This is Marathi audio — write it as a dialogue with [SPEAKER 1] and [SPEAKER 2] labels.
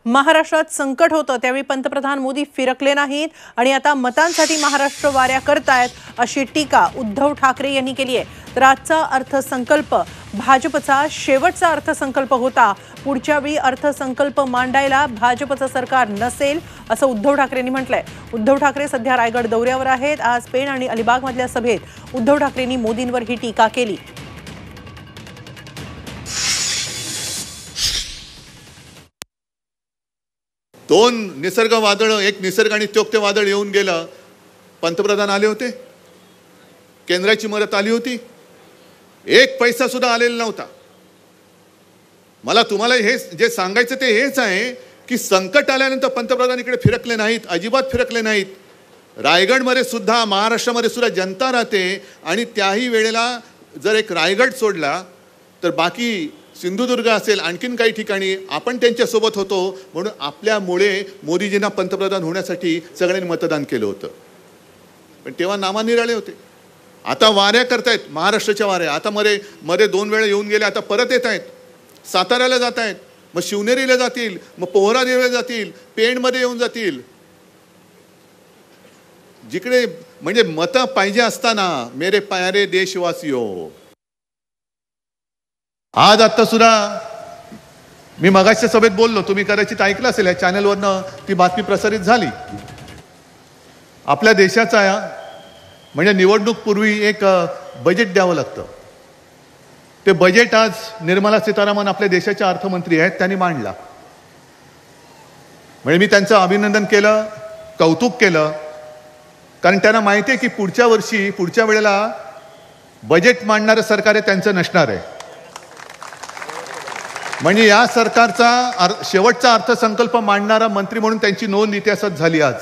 [SPEAKER 1] महाराष्ट्रात संकट होतं त्यावेळी पंतप्रधान मोदी फिरकले नाहीत आणि आता मतांसाठी महाराष्ट्र वाऱ्या करतायत अशी टीका उद्धव ठाकरे यांनी केली आहे। तर आजचा अर्थसंकल्प भाजपचा शेवटचा अर्थसंकल्प होता। पुढच्या वेळी अर्थसंकल्प मांडायला भाजपचं सरकार नसेल असं उद्धव ठाकरेंनी म्हटलंय। उद्धव ठाकरे सध्या रायगड दौऱ्यावर आहेत। आज पेण आणि अलिबागमधल्या सभेत उद्धव ठाकरेंनी मोदींवर ही टीका केली।
[SPEAKER 2] दोन निसर्ग वादळ, एक निसर्ग आणि त्योक्ते वादळ येऊन गेलं। पंतप्रधान आले होते, केंद्राची मदत आली होती, एक पैसा सुद्धा आलेला नव्हता। मला तुम्हाला हे जे सांगायचं ते हेच आहे की संकट आल्यानंतर पंतप्रधान इकडे फिरकले नाहीत, अजिबात फिरकले नाहीत। रायगडमध्ये सुद्धा, महाराष्ट्रामध्ये सुद्धा जनता राहते आणि त्याही वेळेला जर एक रायगड सोडला तर बाकी सिंधुदुर्ग असेल, आणखीन काही ठिकाणी आपण त्यांच्या सोबत होतो। म्हणून आपल्यामुळे मोदीजींना पंतप्रधान होण्यासाठी सगळ्यांनी मतदान केलं होतं। पण तेव्हा नामानिराळे होते। आता वाऱ्या करतायत, महाराष्ट्राच्या वाऱ्या। आता मध्ये 2 वेळा येऊन गेले, आता परत येत आहेत। साताऱ्याला जात आहेत, मग शिवनेरीला जातील, मग पोहरादेवीला जातील, पेणमध्ये येऊन जातील। जिकडे म्हणजे मतं पाहिजे असताना मेरे प्यारे देशवासियो, आज आता सुद्धा मी मगाच्या सभेत बोललो, तुम्ही कदाचित ऐकलं असेल, या चॅनलवरनं ती बातमी प्रसारित झाली। आपल्या देशाचा म्हणजे निवडणूक पूर्वी एक बजेट द्यावं लागतं। ते बजेट आज निर्मला सीतारामन आपल्या देशाच्या अर्थमंत्री आहेत, त्यांनी मांडला। म्हणजे मी त्यांचं अभिनंदन केलं, कौतुक केलं, कारण त्यांना माहिती आहे की पुढच्या वर्षी, पुढच्या वेळेला बजेट मांडणारं सरकार आहे त्यांचं नसणार आहे। म्हणजे या सरकारचा शेवटचा अर्थसंकल्प मांडणारा मंत्री म्हणून त्यांची नोंद इतिहासात झाली आज।